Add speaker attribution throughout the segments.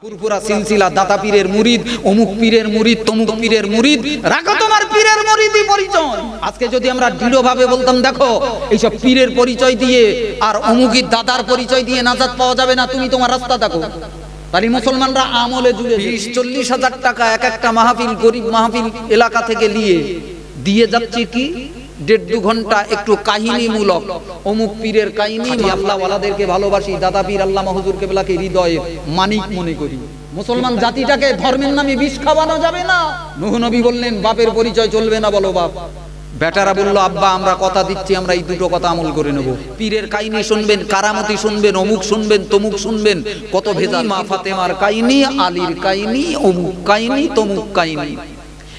Speaker 1: পুরপুরা সিলসিলা দাতা পীরের মুরিদ, অমুক পীরের মুরিদ, তমুক পীরের মুরিদ, রাখো তোমার পীরের মুরিদি পরিচয়। আজকে যদি আমরা দৃঢ়ভাবে বলতাম, দেখো এইসব পীরের পরিচয় দিয়ে আর অমুকের দাদার পরিচয় দিয়ে নাজাত পাওয়া যাবে না, তুমি তোমার রাস্তা দেখো, তাহলে মুসলমানরা আমলে জুড়ে 30-40 হাজার টাকা এক একটা মাহফিল, গরিব মাহফিল এলাকা থেকে দিয়ে যাচ্ছে কি 1.5-2 ঘন্টা একটু কাহিনীমূলক, অমুক পীরের কাহিনী। আল্লাহ ওয়ালাদেরকে ভালোবাসি, দাদা পীর আল্লামা হুজুর কেবলাকে হৃদয়ে মানিক মনে করি। মুসলমান জাতিটাকে ধর্মের নামে বিষ খাওয়ানো যাবে না। নূহ নবী বললেন বাপের পরিচয় চলবে না, বলো বাপ। বেটারা বলল আব্বা আমরা কথা দিচ্ছি, আমরা এই দুটো কথা আমল করে নেব। পীরের কাহিনী শুনবেন, কারামতি শুনবেন, অমুক শুনবেন, তমুক শুনবেন, কত ভেজাল। মা ফাতেমার কাহিনী, আলীর কাহিনী, অমুক কাহিনী, তমুক কাহিনী।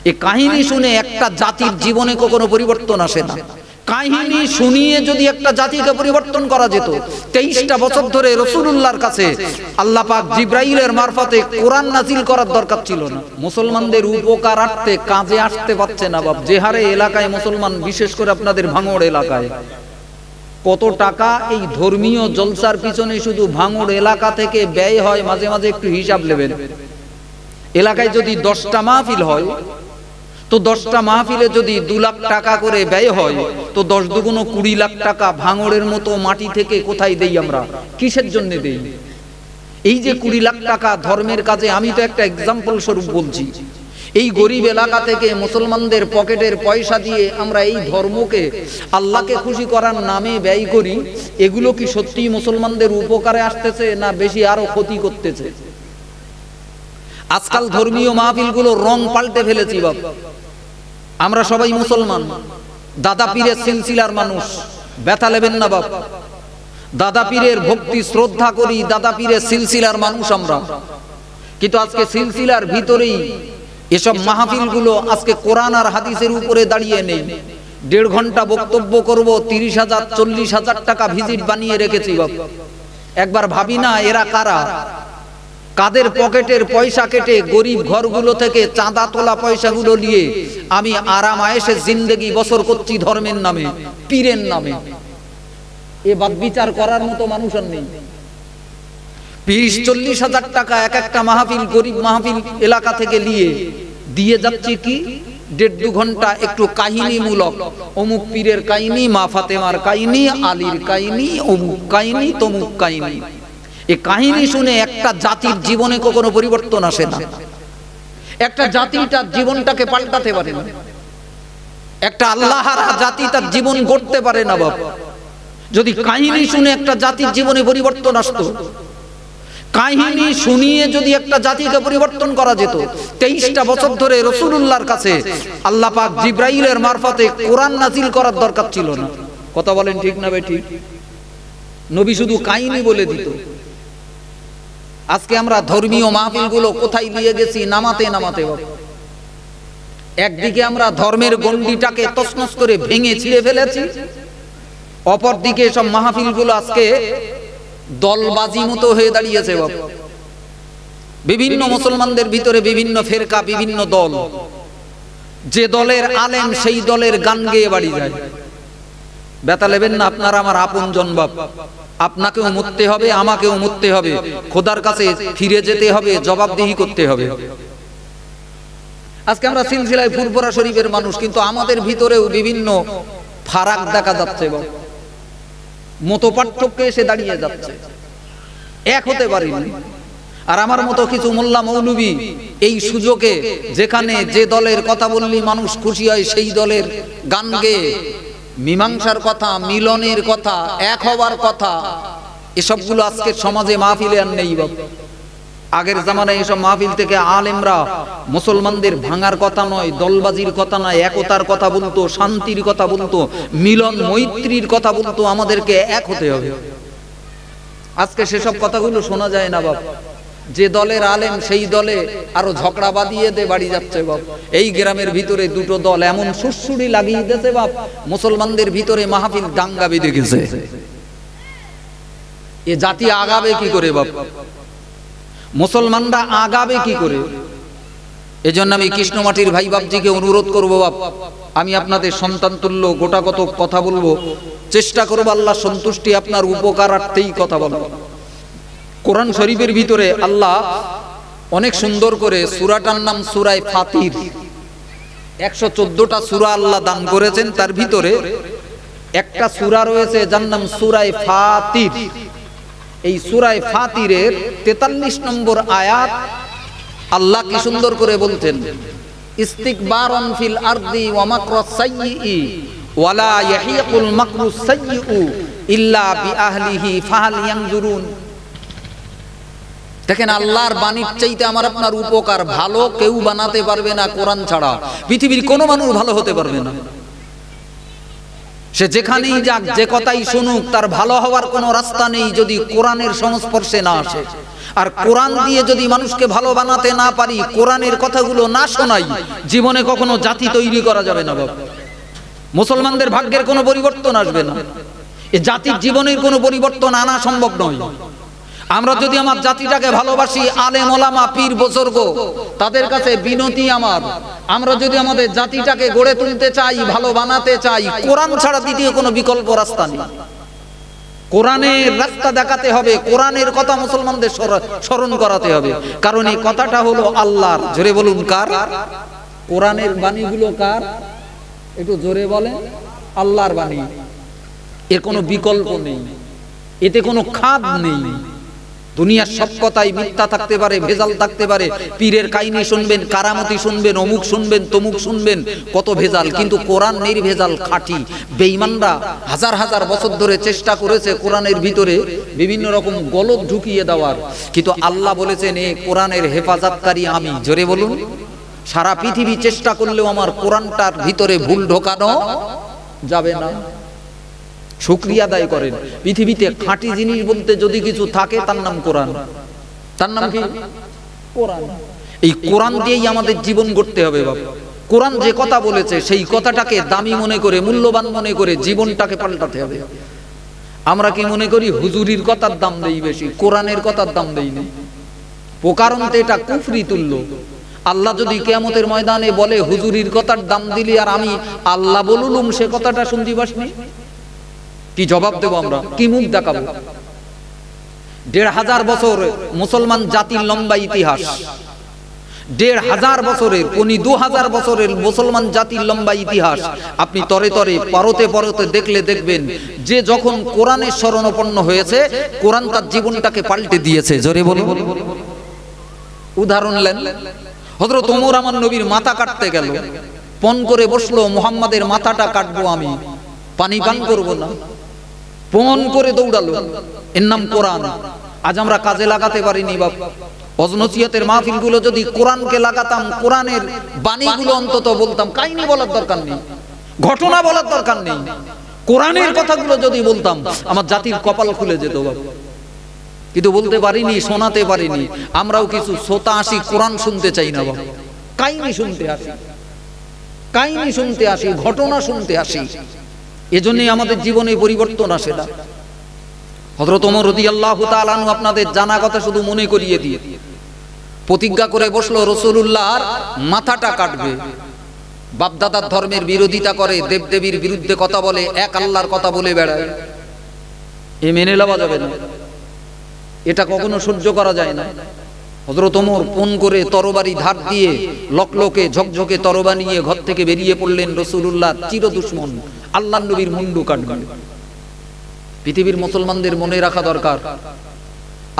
Speaker 1: এই কাহিনী শুনে একটা জাতির জীবনে কখনো পরিবর্তন আসে না। কাহিনী শুনিয়ে যদি একটা জাতিকে পরিবর্তন করা যেত, 23টা বছর ধরে রাসূলুল্লাহর কাছে আল্লাহ পাক জিবরাইলের মারফতে কোরআন নাজিল করার দরকার ছিল না। মুসলমানদের উপকারার্থে কাজে আসতে পারছে না বাপ। যে হারে এলাকায় মুসলমান, বিশেষ করে আপনাদের ভাঙড় এলাকায়, কত টাকা এই ধর্মীয় জলসার পিছনে শুধু ভাঙড় এলাকা থেকে ব্যয় হয়, মাঝে মাঝে একটু হিসাব নেবেন। এলাকায় যদি 10টা মাহফিল হয়, তো 10টা মাহফিলে যদি 2 লাখ টাকা করে ব্যয় হয়, তো 10 দুগুণ 20 লাখ টাকা ভাঙড়ের মতো মাটি থেকে কোথায় দেই আমরা, কিসের জন্য দেই? এই যে 20 লাখ টাকা ধর্মের কাজে, আমি তো একটা এক্সাম্পল স্বরূপ বলছি, এই গরিব এলাকা থেকে মুসলমানদের পকেটের পয়সা দিয়ে আমরা এই ধর্মকে আল্লাহকে খুশি করার নামে ব্যয় করি। এগুলো কি সত্যি মুসলমানদের উপকারে আসতেছে, না বেশি আরো ক্ষতি করতেছে? আজকাল ধর্মীয় মাহফিলগুলো রং পাল্টে ফেলেছি বাপ। আমরা সবাই মুসলমান, দাদা পীরের সিলসিলার মানুষ, ব্যথা নেবেন না বাপ। দাদা পীরের ভক্তি শ্রদ্ধা করি, দাদা পীরের সিলসিলার মানুষ আমরা। কিন্তু আজকে সিলসিলার ভিতরেই এসব মাহফিলগুলো আজকে কোরআন আর হাদিসের উপরে দাঁড়িয়ে নেই। 1.5 ঘন্টা বক্তব্য করব, 30,000-40,000 টাকা ভিজিট বানিয়ে রেখেছি বাপ। একবার ভাবি না এরা কারা? কাদের পকেটের পয়সা কেটে গরিব ঘরগুলো থেকে চাঁদা তোলা পয়সাগুলো নিয়ে আমি আরাম আয়েশে জিন্দেগি বসর করছি ধর্মের নামে, পীরের নামে। এ বাদ বিচার করার মতো মানুষ আর নেই। 30-40 হাজার টাকা এক একটা মাহফিল, গরিব মাহফিল এলাকা থেকে দিয়ে যাচ্ছে কি 1.5-2 ঘন্টা একটু কাহিনীমূলক, অমুক পীরের কাহিনী, মা ফাতেমার কাহিনী, আলীর কাহিনী, অমুক কাহিনী, তমুক কাহিনী। এই কাহিনী শুনে একটা জাতির জীবনে কখনো পরিবর্তন আসে না। একটা জাতি তার জীবনটাকে পাল্টাতে পারে না। একটা আল্লাহরা জাতি তার জীবন গড়তে পারে না বাপ। যদি কাহিনী শুনে একটা জাতির জীবনে পরিবর্তন আসতো, কাহিনী শুনিয়ে যদি একটা জাতিকে পরিবর্তন করা যেত, 23টা বছর ধরে রাসূলুল্লাহর কাছে আল্লাহ পাক জিবরাইলের মারফতে কোরআন নাজিল করার দরকার ছিল না। কথা বলেন ঠিক না ভাই? ঠিক। নবী শুধু কাহিনী বলে দিত। আজকে আমরা ধর্মীয় মাহফিলগুলো কোথায় নিয়ে গেছি? নামাতে নামাতে। একদিকে আমরা ধর্মের গণ্ডিটাকে তছনছ করে ভেঙে ছিঁড়ে ফেলেছি, অপরদিকে সব মাহফিলগুলো আজকে দলবাজি মতো হয়ে দাঁড়িয়েছে বাপ। বিভিন্ন মুসলমানদের ভিতরে বিভিন্ন ফেরকা, বিভিন্ন দল। যে দলের আলেম সেই দলের গান গেয়ে বাড়ি যায়। ব্যথা নেবেন না, আপনারা আমার আপনজন বাপ। আপনাকেও মরতে হবে, আমাকেও মরতে হবে, খোদার কাছে ফিরে যেতে হবে, জবাবদিহি করতে হবে। আজকে আমরা সিলসিলায় ফুরফুরা শরীফের মানুষ, কিন্তু আমাদের ভিতরেও বিভিন্ন ফারাক দেখা যাচ্ছে বাপ। মতপার্থক্য এসে দাঁড়িয়ে যাচ্ছে, এক হতে পারিনি। আর আমার মতো কিছু মোল্লা মৌলবি এই সুযোগে, যেখানে যে দলের কথা বললি মানুষ খুশি হয়, সেই দলের গান গেয়ে মীমাংসার কথা, মিলনের কথা, এক হওয়ার কথা, এসবগুলো আজকে সমাজে মাহফিলে আর নেই বাপ। আগের জামানায় এসব মাহফিল থেকে আলেমরা মুসলমানদের ভাঙার কথা নয়, দলবাজির কথা নয়, একতার কথা বলতো, শান্তির কথা বলতো, মিলন মৈত্রীর কথা বলতো, আমাদেরকে এক হতে হবে। আজকে সেসব কথাগুলো শোনা যায় না বাপ। যে দলের আলেম সেই দলে আরো ঝগড়া বাঁধিয়ে দে বাড়ি যাচ্ছে বাপ। এই গ্রামের ভিতরে দুটো দল এমন সুরসুরি লাগিয়ে দিয়েছে বাপ, মুসলমানদের ভিতরে মাহফিল দাঙ্গা বেঁধে গেছে। এ জাতি আগাবে কি করে বাপ? মুসলমানরা আগাবে কি করে? এজন্য আমি কৃষ্ণমাটির ভাই বাপজিকে অনুরোধ করবো বাপ, আমি আপনাদের সন্তান তুল্য গোটা কত কথা বলবো, চেষ্টা করবো আল্লাহ সন্তুষ্টি আপনার উপকারার্থেই কথা বলবো। কোরআন শরীফের ভিতরে আল্লাহ অনেক সুন্দর করে সূরাটার নাম সূরা ফাতির। 114টা সূরা আল্লাহ দান করেছেন, তার ভিতরে একটা সূরা রয়েছে যার নাম সূরা ফাতির। এই সূরা ফাতিরের 43 নম্বর আয়াত আল্লাহ কি সুন্দর করে বলতেন, ইস্তিকবারন ফিল আরদি ওয়া মাকরাস সাইয়্যি ওয়ালা ইয়াহিকুল মাকরুস সাইয়্যু ইল্লা বিআহলিহি ফাহাল ইয়ানজুরুন। দেখেন, আল্লাহর বাণীর চাইতে আমার আপনার উপকার ভালো কেউ বানাতে পারবে না কোরআন ছাড়া। পৃথিবীর কোনো মানুষ ভালো হতে পারবে না। সে যেখানেই যাক, যে কথাই শুনুক, তার ভালো হওয়ার কোনো রাস্তা নেই যদি কোরআনের সংস্পর্শে না আসে। আর কোরআন দিয়ে যদি মানুষকে ভালো বানাতে না পারি, কোরআনের কথাগুলো না শোনাই, জীবনে কখনো জাতি তৈরি করা যাবে না বাবা। মুসলমানদের ভাগ্যের কোনো পরিবর্তন আসবে না। এ জাতির জীবনের কোনো পরিবর্তন আনা সম্ভব নয়। আমরা যদি আমার জাতিটাকে ভালোবাসি, আলেম ওলামা পীর বুজুর্গ তাদের কাছে বিনতি আমার, আমরা যদি আমাদের জাতিটাকে গড়ে তুলতে চাই, ভালো বানাতে চাই, কোরআন ছাড়া দ্বিতীয় কোনো বিকল্প রাস্তা নেই। কোরআনের রাস্তা দেখাতে হবে, কোরআনের কথা মুসলমানদের স্মরণ করাতে হবে। কারণ এই কথাটা হলো আল্লাহর। জোরে বলুন কার? কোরআনের বাণীগুলো কার? একটু জোরে বলেন। আল্লাহর বাণী। এর কোনো বিকল্প নেই, এতে কোনো খাদ নেই। দুনিয়ার সব কথাই মিথ্যা থাকতে পারে, ভেজাল থাকতে পারে। পীরের কাহিনী শুনবেন, কারামতি শুনবেন, অমুক শুনবেন, তমুক শুনবেন, কত ভেজাল। কিন্তু কোরআন নির্ভেজাল, খাঁটি। বেঈমানরা হাজার হাজার বছর ধরে চেষ্টা করেছে কোরআনের ভিতরে বিভিন্ন রকম গলত ঢুকিয়ে দেওয়ার, কিন্তু আল্লাহ বলেছেন এ কোরআনের হেফাজতকারী আমি। জোরে বলুন। সারা পৃথিবী চেষ্টা করলেও আমার কোরআনটার ভিতরে ভুল ঢোকানো যাবে না। শুকরিয়া আদায় করেন। পৃথিবীতে খাঁটি জিনিস বলতে যদি কিছু থাকে তার নাম কোরআন। তার নাম কি? কোরআন। এই কোরআন দিয়েই আমাদের জীবন গড়তে হবে বাবা। কোরআন যে কথা বলেছে সেই কথাটাকে দামি মনে করে, মূল্যবান মনে করে জীবনটাকে পাল্টাতে হবে। আমরা কি মনে করি হুজুরির কথার দাম দেই বেশি, কোরআনের কথার দাম দেই না। কারণ তো এটা কুফরি তুল্য। আল্লাহ যদি কিয়ামতের ময়দানে বলে হুজুরির কথার দাম দিলি আর আমি আল্লাহ বলুলুম সে কথাটা শুনতে পাসনি, কি জবাব দেব আমরা? কি মুখ দেখাবো? ১৫০০ বছর মুসলমান জাতির লম্বা ইতিহাস, ১৫০০ বছরের, কোনি ২০০০ বছরের মুসলমান জাতির লম্বা ইতিহাস আপনি তরে তরে পরতে পরতে দেখলে দেখবেন যে যখন কোরআনের শরণাপন্ন হয়েছে, কোরআন তার জীবনটাকে পাল্টে দিয়েছে। জোরে বলুন। উদাহরণ নেন, হযরত ওমর আমার নবীর মাথা কাটতে গেল, পণ করে বসলো মুহাম্মাদের মাথাটা কাটবো আমি, পানি পান করব না, পণ করে দৌড়ালো। এর নাম কোরআন। আজ আমরা কাজে লাগাতে পারিনি বাপ। অজনসিয়াতের মাহফিলগুলো যদি কোরআনকে লাগাতাম, কোরআনের বাণীগুলো অন্তত বলতাম, কাহিনী বলার দরকার নেই, ঘটনা বলার দরকার নেই, কোরআনের কথাগুলো যদি বলতাম, আমার জাতির কপাল খুলে যেত বাপ। কিন্তু বলতে পারিনি, শোনাতে পারিনি। আমরাও কিছু শ্রোতা আসি, কোরআন শুনতে চাই না বাপ। কাহিনী শুনতে আসি, কাহিনী শুনতে আসি, ঘটনা শুনতে আসি। এজন্যই আমাদের জীবনে পরিবর্তন আসে না। হযরত ওমর রাদিয়াল্লাহু তাআলা আনহু আপনাদের জানা কথা শুধু মনে করিয়ে দিয়ে প্রতিজ্ঞা করে বসলো রাসূলুল্লাহর মাথাটা কাটবে। বাপদাদার ধর্মের বিরোধিতা করে, দেবদেবীর বিরুদ্ধে কথা বলে, এক আল্লাহর কথা বলে বেড়ায়, এ মেনে নেওয়া যাবে না। এটা কখনো সহ্য করা যায় না। হযরত ওমর ফোন করে তরবারি ধার দিয়ে লকলকে ঝকঝকে তরবারি নিয়ে ঘর থেকে বেরিয়ে পড়লেন। রাসূলুল্লাহর চির দুশমন আল্লাহর নবীর মুন্ডু কাটবেন। পৃথিবীর মুসলমানদের মনে রাখা দরকার,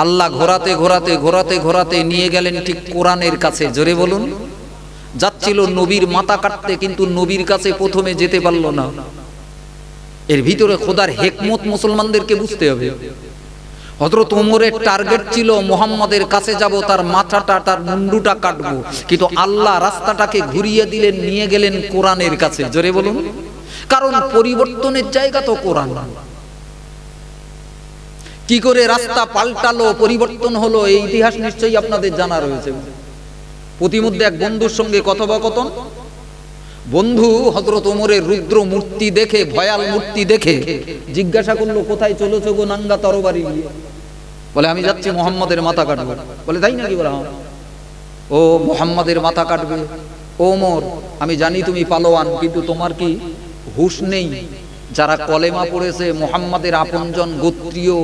Speaker 1: আল্লাহ ঘোরাতে ঘোরাতে ঘোরাতে ঘোরাতে নিয়ে গেলেন ঠিক কোরআনের কাছে। জোরে বলুন। যাচ্ছিল নবীর মাথা কাটতে, কিন্তু নবীর কাছে প্রথমে যেতে পারলো না। এর ভিতরে খোদার হিকমত মুসলমানদেরকে বুঝতে হবে। হযরত ওমরের টার্গেট ছিল মুহাম্মাদের কাছে যাব, তার মাথাটা, তার মুন্ডুটা কাটবো, কিন্তু আল্লাহ রাস্তাটাকে ঘুরিয়ে দিলেন, নিয়ে গেলেন কোরআনের কাছে। জোরে বলুন। কারণ পরিবর্তনের জায়গা তো কোরআন। কি করে রাস্তা পাল্টালো, পরিবর্তন হলো, এই ইতিহাস নিশ্চয়ই আপনাদের জানা রয়েছে। প্রতিমধ্যে এক বন্ধুর সঙ্গে কথোপকথন। বন্ধু হযরত ওমরের রুদ্র মূর্তি দেখে, ভয়াল মূর্তি দেখে জিজ্ঞাসা করলো, কোথায় চলেছো গো নাঙ্গা তরবারি নিয়ে? বলে আমি যাচ্ছি মুহাম্মাদের মাথা কাটবো। বলে তাই নাকি? বলে ও মুহাম্মাদের মাথা কাটবে? ওমর, আমি জানি তুমি পালোয়ান, কিন্তু তোমার কি হুঁশ নেই? যারা কলেমা পড়েছে, মুহাম্মাদের আপনজন, গোত্রীয়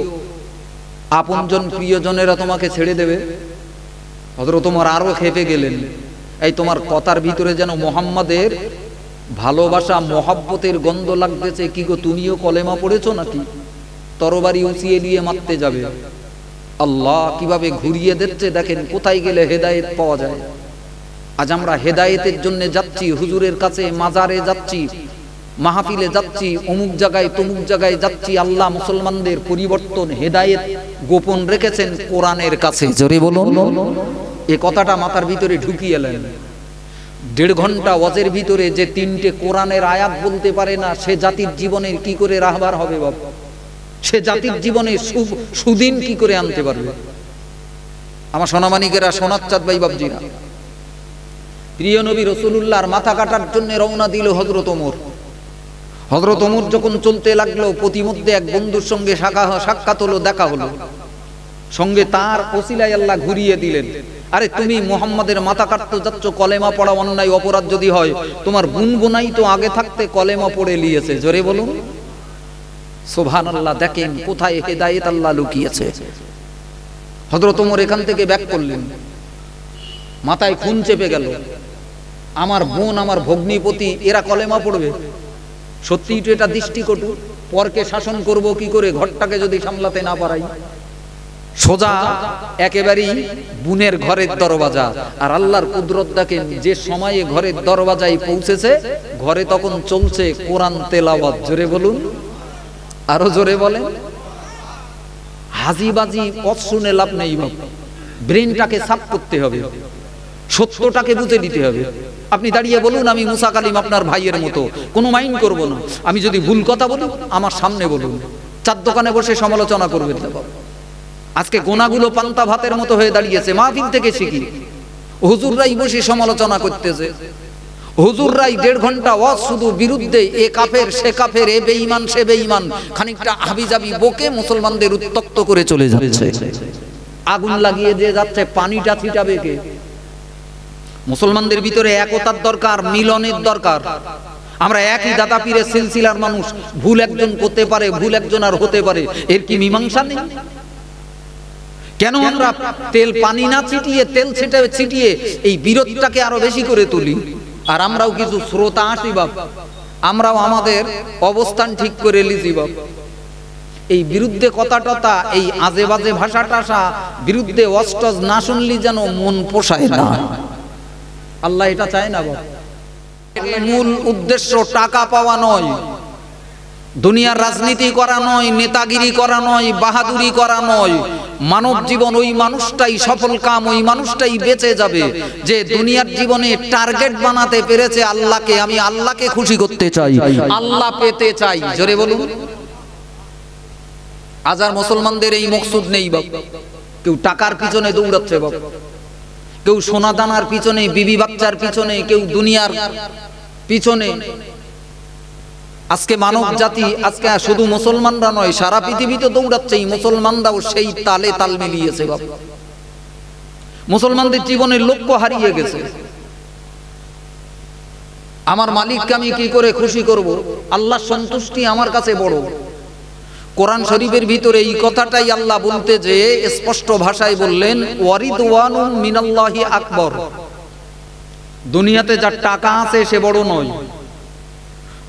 Speaker 1: আপনজন, প্রিয়জনেরা তোমাকে ছেড়ে দেবে? হযরত ওমর আরো খেপে গেলেন, এই তোমার কথার ভিতরে যেন মুহাম্মাদের ভালোবাসা মহব্বতের গন্ধ লাগতেছে, কি গো তুমিও কলেমা পড়েছো নাকি? তরবারি উঁচিয়ে নিয়ে মারতে যাবে। আল্লাহ কিভাবে ঘুরিয়ে দিচ্ছে দেখেন, কোথায় গেলে হেদায়েত পাওয়া যায়। আজ আমরা হেদায়েতের জন্য যাচ্ছি, হুজুরের কাছে, মাজারে যাচ্ছি, মাহফিলে যাচ্ছি, অমুক জায়গায় তমুক জায়গায় যাচ্ছি। আল্লাহ মুসলমানদের পরিবর্তন হেদায়েত গোপন রেখেছেন কোরআনের কাছে। জোরে বলুন। এই কথাটা মাথার ভিতরে ঢুকিয়ে এলেন। 1.5 ঘন্টা ওয়াজের ভিতরে যে 3টে কোরআনের আয়াত বলতে পারে না, সে জাতির জীবনের কি করে রাহবার হবে বাবা? সে জাতির জীবনে সুদিন কি করে আনতে পারবে? আমার সোনামানিকেরা, সোনার চাঁদ ভাই বাবজিরা, প্রিয় নবী রাসূলুল্লাহর মাথা কাটার জন্য রওনা দিল হযরত ওমর। হযরত ওমর যখন চলতে লাগলো, প্রতিমধ্যে এক বন্ধুর সঙ্গে সাক্ষাৎ হলো, দেখা হলো। সঙ্গে তার ওসিলায় আল্লাহ ঘুরিয়ে দিলেন, আরে তুমি মুহাম্মাদের মাথা কাটতে যাচ্ছ, কলেমা পড়া অন্যায় অপরাধ যদি হয়, তোমার গুনগুনাই তো আগে থাকতে কলেমা পড়ে নিয়েছে। জোরে বলুন সুবহানাল্লাহ। দেখেন কোথায় হেদায়েত আল্লাহ লুকিয়েছে। হযরত ওমর এখান থেকে ব্যাক করলেন, মাথায় খুন চেপে গেল। আমার বোন, আমার ভগ্নিপতি, এরা কলেমা পড়বে? সত্যিই তো এটা দৃষ্টিকটু। পরকে শাসন করব কি করে, ঘরটাকে যদি সামলাতে না পারাই? সোজা একেবারেই বোনের ঘরের দরওয়াজা। আর আল্লাহর কুদরত দেখেন, যে সময়ে ঘরের দরওয়াজায় পৌঁছেছে, ঘরে তখন চলছে কোরআন তেলাওয়াত। জোরে বলুন, আরো জোরে বলেন। হাজিবাজি পথ শুনে লাভ নেই বাবা, ব্রেনটাকে সাফ করতে হবে, সত্যটাকে বুঝে দিতে হবে। আপনি দাঁড়িয়ে বলুন, আমি মুসা কালিম আপনার ভাইয়ের মতো, কোনো মাইন্ড করব না। আমি যদি ভুল কথা বলি আমার সামনে বলুন, চার দোকানে বসে সমালোচনা করবেন না বাবা। আজকে গোনাগুলো পান্তা ভাতের মতো হয়ে দাঁড়িয়েছে। মাহফিল থেকে শিখি, হুজুররাই বসে সমালোচনা করতেছে। হুজুররাই 1.5 ঘন্টা ওয়াজ শুধু বিরুদ্ধে, এ কাফের সে কাফের, এ বেঈমান সে বেঈমান, খানিকটা হাবিজাবি বকে মুসলমানদের উত্তক্ত করে চলে যাচ্ছে। আগুন লাগিয়ে দিয়ে যাচ্ছে, পানিটা ছিটাবে কে? মুসলমানদের ভিতরে একতার দরকার, মিলনের দরকার। আমরা একই দাদা পীরের সিলসিলার মানুষ, ভুল একজন করতে পারে, ভুল একজন আর হতে পারে, এর কি মীমাংসা নেই? কেন আমরা তেল পানি না ছিটিয়ে তেল ছিটিয়ে এই বিরোধটাকে আরো বেশি করে তুলি? আর আমরাও কিছু শ্রোতা আসি বাপ, আমরাও আমাদের অবস্থান ঠিক করে লিজি বাপ। এই বিরুদ্ধে কথাটা, এই আজে বাজে ভাষা টাষা বিরুদ্ধে অস্টজ না শুনলি যেন মন পোষায় না। আল্লাহ এটা চায় না বাপ। মূল উদ্দেশ্য টাকা পাওয়া নয়, দুনিয়ার রাজনীতি করা নয়, নেতাগিরি করা নয়, বাহাদুরি করা নয়। মানব জীবন ওই মানুষটাই সফল কাম, ওই মানুষটাই বেঁচে যাবে যে দুনিয়ার জীবনে টার্গেট বানাতে পেরেছে আল্লাহকে। আমি আল্লাহকে খুশি করতে চাই, আল্লাহ পেতে চাই। জোরে বলুন। আজ আর মুসলমানদের এই মকসুদ নেই বাপ। কেউ টাকার পিছনে দৌড়াচ্ছে বাপ, কেউ সোনা দানার পিছনে, বিবি বাচ্চার পিছনে, কেউ দুনিয়ার পিছনে। আজকে মানব জাতি, আজকে শুধু মুসলমানরা নয়, সারা পৃথিবীতে দৌড়াচ্ছে। এই মুসলমানরাও সেই তালে তাল মিলিয়েছে বাবা। মুসলমানদের জীবনের লক্ষ্য হারিয়ে গেছে। আমার মালিককে আমি কি করে খুশি করব? আল্লাহর সন্তুষ্টি আমার কাছে বড়। কোরআন শরীফের ভিতরে এই কথাটাই আল্লাহ বলতে যে স্পষ্ট ভাষায় বললেন, ওয়ারিদওয়ানুম মিনাল্লাহি আকবর। দুনিয়াতে যার টাকা আছে সে বড় নয়,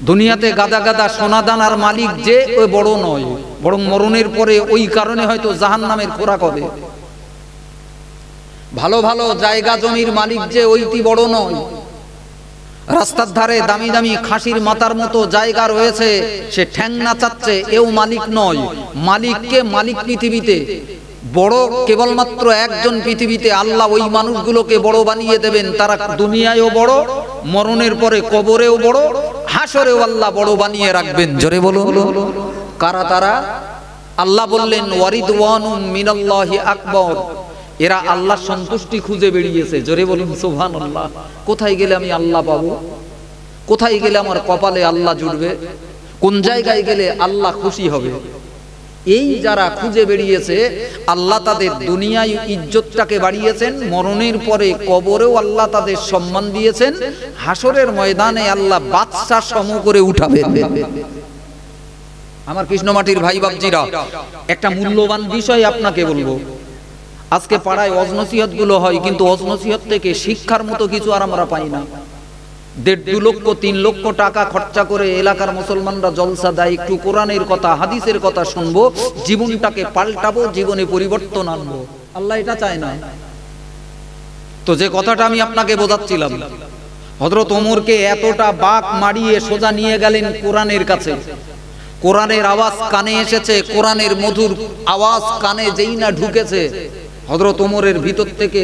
Speaker 1: দুনিয়াতে গাদা গাদা সোনাদানার মালিক যে ওই বড় নয়, বরং মরণের পরে ওই কারণে হয়তো জাহান্নামের খোরাক হবে। ভালো ভালো জায়গা জমির মালিক যে ওইটি বড় নয়। রাস্তার ধারে দামি দামি খাসির মাথার মতো জায়গা রয়েছে, সে ঠ্যাং নাচাচ্ছে, এও মালিক নয়। মালিককে মালিক পৃথিবীতে বড় কেবলমাত্র একজন পৃথিবীতে। আল্লাহ ওই মানুষগুলোকে বড় বানিয়ে দেবেন, তারা দুনিয়ায়ও বড়, মরণের পরে কবরেও বড়, হাসরেও আল্লাহ বড় বানিয়ে রাখবেন। জোরে বলুন কারা তারা? আল্লাহ বললেন ওয়ারিদওয়ানুম মিনাল্লাহি আকবর। এরা আল্লাহর সন্তুষ্টি খুঁজে বেরিয়েছে। জোরে বলুন সুবহানাল্লাহ। কোথায় গেলে আমি আল্লাহ পাবো? কোথায় গেলে আমার কপালে আল্লাহ জুড়বে? কোন জায়গায় গেলে আল্লাহ খুশি হবে? এই যারা খুঁজে বেরিয়েছে, আল্লাহ তাদের দুনিয়ায় ইজ্জতটাকে বাড়িয়েছেন, মরণের পরে কবরেও আল্লাহ তাদের সম্মান দিয়েছেন, হাসরের ময়দানে আল্লাহ বাদশা সম করে উঠাবেন। আমার কৃষ্ণমাটির ভাই বাপজিরা, একটা মূল্যবান বিষয় আপনাকে বলবো। আজকে পাড়ায় ওয়াজ নসিহত গুলো হয়, কিন্তু ওয়াজ নসিহত থেকে শিক্ষার মতো কিছু আর আমরা পাই না। 1.5-2 লক্ষ 3 লক্ষ টাকা খরচা করে এলাকার মুসলমানরা জলসা দেয়, একটু কোরআনের কথা হাদিসের কথা শুনবো, জীবনটাকে পাল্টাবো, জীবনে পরিবর্তন আনবো। আল্লাহ এটা চায় না। তো যে কথাটা আমি আপনাকে বোঝাচ্ছিলাম, হযরত ওমরকে এতটা বাক মারিয়ে সোজা নিয়ে গেলেন কোরআনের কাছে। কোরআনের আওয়াজ কানে এসেছে, কোরআনের মধুর আওয়াজ কানে যেই না ঢুকেছে, হযরত ওমরের ভিতর থেকে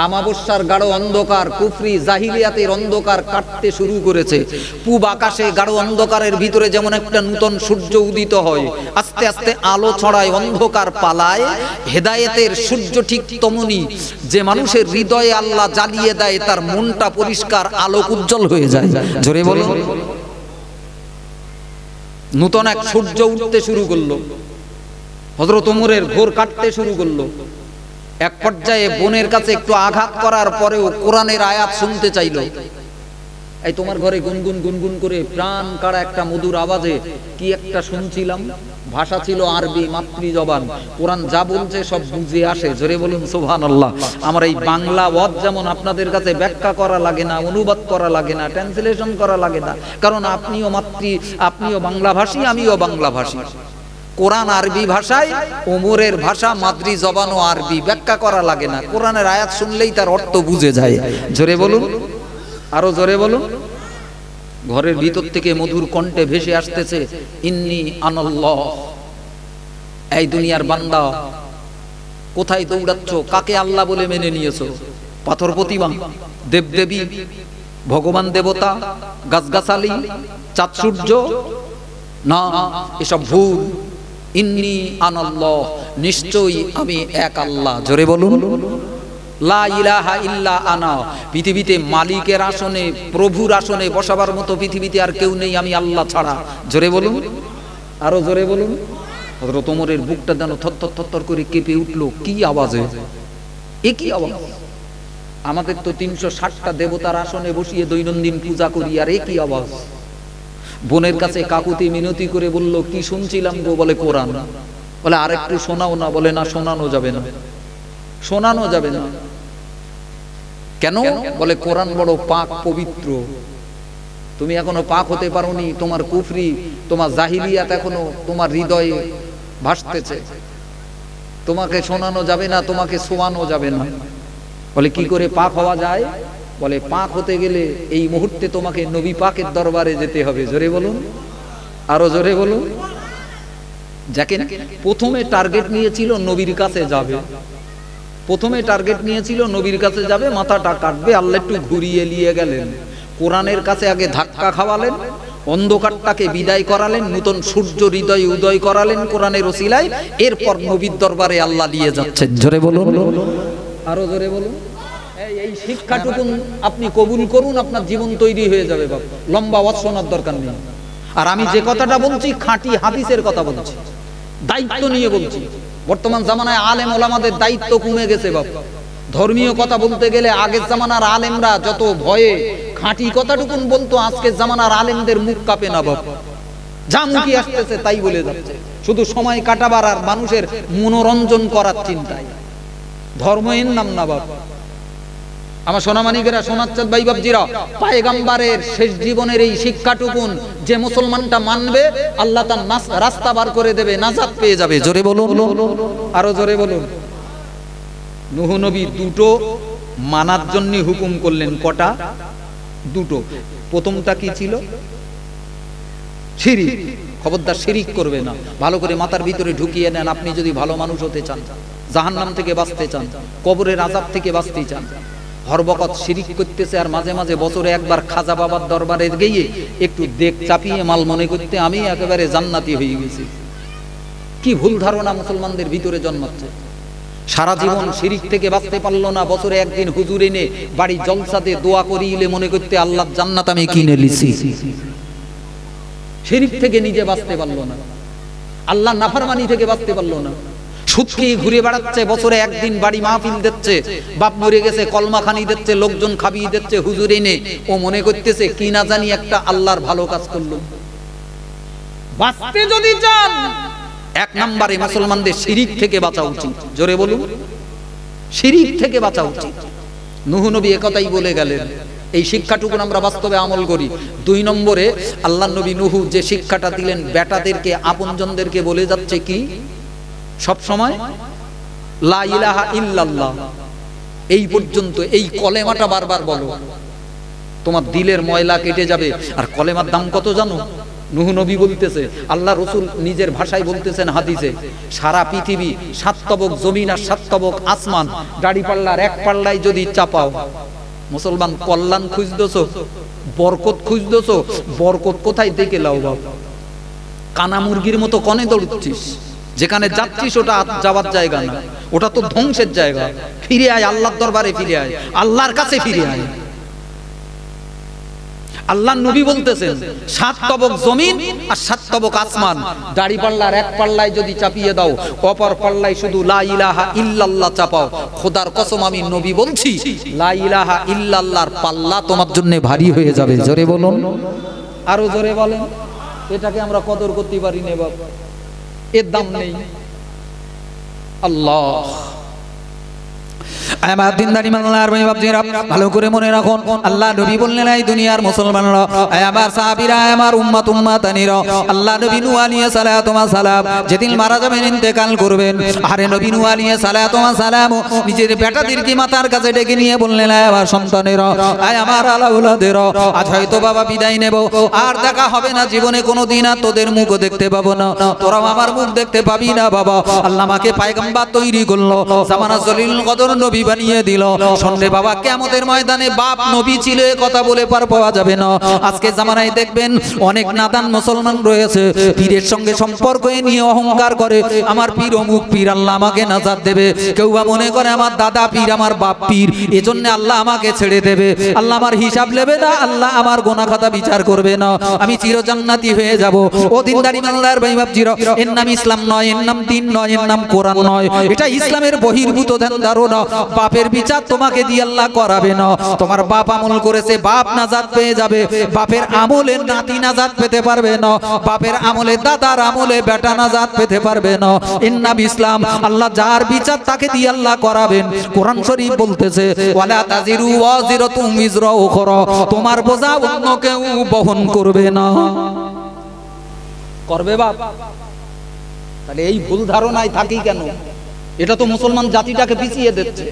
Speaker 1: আমাবস্যার গাঢ় অন্ধকার, কুফরি জাহিলিয়াতের অন্ধকার কাটতে শুরু করেছে। পূব আকাশে গাঢ় অন্ধকারের ভিতরে যেমন একটা নূতন সূর্য উদিত হয়, আস্তে আস্তে আলো ছড়ায়, অন্ধকার পালায়, হেদায়েতের সূর্য ঠিক তেমনি যে মানুষের হৃদয়ে আল্লাহ জ্বালিয়ে দেয়, তার মনটা পরিষ্কার আলোক উজ্জ্বল হয়ে যায়। জোরে বলুন। নূতন এক সূর্য উঠতে শুরু করলো, হযরত ওমরের ঘোর কাটতে শুরু করলো। এক পর্যায়ে বোনের কাছে একটু আঘাত করার পরেও কোরআনের আয়াত শুনতে চাইল। এই তোমার ঘরে গুনগুন গুনগুন করে প্রাণ কাড়া একটা মধুর আওয়াজে কি একটা শুনছিলাম, ভাষা ছিল আরবি, মাতৃ জবান। কোরআন যা বলছে সব বুঝে আসে। জোরে বলুন সুবহানাল্লাহ। আমার এই বাংলা ওয়াজ যেমন আপনাদের কাছে ব্যাখ্যা করা লাগে না, অনুবাদ করা লাগে না, ট্রান্সলেশন করা লাগে না, কারণ আপনিও বাংলা ভাষী, আমিও বাংলা ভাষী। কোরআন আরবি ভাষায়, ওমরের ভাষা মাদ্রি জবানও আরবি, ব্যাখ্যা করা লাগে না। কোরআনের আয়াত শুনলেই তার অর্থ বুঝে যায়। জোরে বলুন, আরো জোরে বলুন। ঘরের ভিতর থেকে মধুর কণ্ঠে ভেসে আসতেছে, ইন্নী আনাল্লাহ। এই দুনিয়ার বান্দা, কোথায় দৌড়াচ্ছ? কাকে আল্লাহ বলে মেনে নিয়েছো? পাথর প্রতিমা, দেবদেবী, ভগবান দেবতা, গাছগাছালি, চাঁদ সূর্য? না, এসব ভুল। ইন্নী আনাল্লাহ, নিশ্চয়ই আমি এক আল্লাহ। জোরে বলুন, লা ইলাহা ইল্লা আনা। পৃথিবীতে মালিকের আসনে, প্রভুর আসনে বসাবার মতো পৃথিবীতে আর কেউ নেই আমি আল্লাহ ছাড়া। জোরে বলুন, আরো জোরে বলুন। হযরত ওমরের বুকটা যেন থরথর থরথর করে কেঁপে উঠলো। কি আওয়াজে, এ কি আওয়াজ? আমাদের তো 360টা দেবতার আসনে বসিয়ে দৈনন্দিন পূজা করি, আর এ কি আওয়াজ? বোনের কাছে কাকুতি মিনতি করে বলল, কি শুনছিলাম গো? বলে কোরআন। বলে আর একটু শোনাও না। বলে না, শোনানো যাবে না, শোনানো যাবে না। কেন? বলে কোরআন বড় পাক পবিত্র, তুমি এখনো পাক হতে পারোনি, তোমার কুফরি, তোমার জাহিলিয়াত এখনো তোমার হৃদয়ে ভাসতেছে, তোমাকে শোনানো যাবে না, তোমাকে শোয়ানো যাবে না। বলে কি করে পাক হওয়া যায়? বলে পাক হতে গেলে এই মুহূর্তে তোমাকে নবী পাকের দরবারে যেতে হবে। জোরে বলুন, আরো জোরে বলুন। যাকে প্রথমে টার্গেট নিয়েছিল নবীর কাছে যাবে, প্রথমে টার্গেট নিয়েছিল নবীর কাছে যাবে, মাথাটা কাটবে, আল্লাহ একটু ঘুরিয়ে নিয়ে গেলেন। কোরআনের কাছে আগে ধাক্কা খাওয়ালেন, অন্ধকারটাকে বিদায় করালেন, নূতন সূর্য হৃদয়ে উদয় করালেন কোরআনের ওসিলায়। এরপর নবীর দরবারে আল্লাহ নিয়ে যাচ্ছেন। জোরে বলুন, আরো জোরে বলুন। এই শিক্ষাটুকু আপনি কবুল করুন, আপনার জীবন তৈরি হয়ে যাবে। বাবা, লম্বা ওয়াজ শোনার দরকার নেই। আর আমি যে কথাটা বলছি খাঁটি হাদিসের কথা বলছি, দায়িত্ব নিয়ে বলছি। বর্তমান জামানায় আলেম ওলামাদের দায়িত্ব কমে গেছে। বাবা, ধর্মীয় কথা বলতে গেলে আগের জামানার আলেমরা যত ভয়ে খাঁটি কথাটুকুন বলতো, আজকের জামানার আলেমদের মুখ কাঁপে না। বাবা, যা মুখে আসতেছে তাই বলে যাচ্ছে, শুধু সময় কাটাবার আর মানুষের মনোরঞ্জন করার চিন্তায়। ধর্ম এর নাম না। বাবা, আমার সোনামানিকেরা, সোনাচ্চাঁদ ভাই বাবজিরা, পয়গম্বরের শেষ জীবনের এই শিক্ষাটুকুন যে মুসলমানটা মানবে, আল্লাহ তার রাস্তা বার করে দেবে, নাজাত পেয়ে যাবে। জোরে বলুন, আরো জোরে বলুন। নূহ নবী দুটো মানার জন্য হুকুম করলেন। কটা? দুটো। প্রথমটা কি ছিল? শিরিক। খবরদার শিরিক করবে না। ভালো করে মাথার ভিতরে ঢুকিয়ে নেন, আপনি যদি ভালো মানুষ হতে চান, জাহান্নাম থেকে বাঁচতে চান, কবরের আযাব থেকে বাঁচতে চান। হরবকত শিরিক করতেছে, আর মাঝে মাঝে বছরে একবার খাজা বাবার দরবারে গিয়ে একটু দেখ চাপিয়ে মাল মনে করতে আমি একেবারে জান্নাতি হয়ে গেছি। কি ভুল ধারণা মুসলমানদের ভিতরে জন্মাচ্ছে। সারা জীবন শিরিক থেকে বাঁচতে পারলো না, বছরে একদিন হুজুর এনে বাড়ি জলসাতে দোয়া করিলে মনে করতে আল্লাহর জান্নাত আমি কিনে লিছি। শিরিক থেকে নিজে বাঁচতে পারলো না, আল্লাহ নাফরমানি থেকে বাঁচতে পারলো না। সুদ খেয়ে ঘুরে বেড়াচ্ছে, বছরে একদিন বাড়ি মাহফিল দিচ্ছে, বাপ মরে গেছে কলমা খানি দিচ্ছে, লোকজন খাবিয়ে দিচ্ছে হুজুর এনে, ও মনে করতেছে কি না জানি একটা আল্লাহর ভালো কাজ করলো। বাঁচতে যদি চান, এক নম্বরে মুসলমানদের শিরিক থেকে বাঁচা উচিত। জোরে বলুন, শিরিক থেকে বাঁচা উচিত। নূহ নবী একথাই বলে গেলেন, এই শিক্ষাটুকু আমরা বাস্তবে আমল করি। 2 নম্বরে আল্লাহর নবী নূহ যে শিক্ষাটা দিলেন, বেটাদেরকে আপনজনদেরকে বলে যাচ্ছে কি সব সময় লা ইলাহা ইল্লাল্লাহ, এই পর্যন্ত এই কলেমাটা বারবার বলো, তোমার দিলের ময়লা কেটে যাবে। আর কলেমার দাম কত জানো? নূহ নবী বলতেছে, আল্লাহ রসুল নিজের ভাষায় বলতেছেন হাদিসে, সারা পৃথিবী 7 তবক জমিন আর 7 তবক আসমান দাড়ি পাল্লার এক পাল্লায় যদি চাপাও, মুসলমান কল্যাণ খুঁজতেছো, বরকত খুঁজতেছো, বরকত কোথায় দেখে লাও বাবা? কানা মুরগির মতো কনে দৌড়ছিস, যেখানে যাচ্ছিস ওটা যাওয়ার জায়গা না, ওটা তো ধ্বংসের জায়গা। ফিরে আয় আল্লাহর দরবারে, ফিরে আয় আল্লাহর কাছে, ফিরে আয়। আল্লাহ নবী বলতেছেন 7 তবক জমিন আর 7 তবক আসমান দাড়ি পাল্লার এক পাল্লায় যদি চাপিয়ে দাও, অপর পাল্লায় শুধু লা ইলাহা ইল্লাল্লাহ চাপাও, খোদার কসম আমি নবী বলছি, লা ইলাহা ইল্লাল্লাহর পাল্লা তোমার জন্য ভারী হয়ে যাবে। জোরে বলুন, আরো জোরে বলেন। এটাকে আমরা কদর করতে পারি না বাবা, এর দাম নেই। আল্লাহ আমার দিনদারি মানলার ভাই বাপজিরা ভালো করে মনে রাখুন, আল্লাহ নবী বললেন এই দুনিয়ার মুসলমানরা, আমার সাহাবীরা, আমার উম্মত উম্মাতানিরা, আল্লাহ নবী নূহ আলাইহিস সালাতু ওয়া সালাম যেদিন মারা যাবেন, ইন্তেকাল করবেন, আরে নবী নূহ আলাইহিস সালাতু ওয়া সালাম নিজের বেটাদেরকে মাথার কাছে ডেকে নিয়ে বললেন, আমার সন্তানেরা, আমার আলাউলাদেরা, আজ হয়তো বাবা বিদায় নেব, আর দেখা হবে না জীবনে কোনোদিন, আর তোদের মুখ দেখতে পাবো না, তোরাও আমার মুখ দেখতে পাবি না বাবা। আল্লাহ আমাকে পয়গম্বর তৈরি করলো, জামানা জলিল কদর নবী বানিয়ে দিল। শুনলে বাবা, কিয়ামতের ময়দানে বাপ নবী ছিল এ কথা বলে পার পাওয়া যাবে না। আজকে জামানায় দেখবেন অনেক নাদান মুসলমান রয়েছে, পীরের সঙ্গে সম্পর্ক নিয়ে অহংকার করে, আমার পীর অমুক পীর, আল্লাহ আমাকে নাজাত দেবে। কেউ বা মনে করে আমার দাদা পীর, আমার বাপ পীর, এজন্য আল্লাহ আমাকে ছেড়ে দেবে, আল্লাহ আমার হিসাব নেবে না, আল্লাহ আমার গুনাহ খাতা বিচার করবে না, আমি চির জান্নাতি হয়ে যাব। ও দিনদারি মানলার ভাই বাপজিরা, এর নাম ইসলাম নয়, এর নাম দ্বীন নয়, এর নাম কোরআন নয়, এটা ইসলামের বহির্ভূত ধ্যান ধারণা। বাপের বিচার তোমাকে দিয়ে আল্লাহ করাবে না। তোমার বাপ আমল করেছে, বাপ নাজাত পেয়ে যাবে, বাপের আমলে নাতি নাজাত পেতে পারবে না, বাপের আমলে দাদার আমলে বেটা নাজাত পেতে পারবে না। এর নাম ইসলাম। আল্লাহ যার বিচার তাকে দিয়ে আল্লাহ করাবেন। কোরআন শরীফ বলতেছে, ওয়ালা তাজিরু ওয়াজিরাতুম উযরা উখরা, তোমার বোঝা অন্য কেউ বহন করবে না। করবে বাপ? তাহলে এই ভুল ধারণায় থাকি কেন? এটা তো মুসলমান জাতিটাকে পিছিয়ে দিচ্ছে।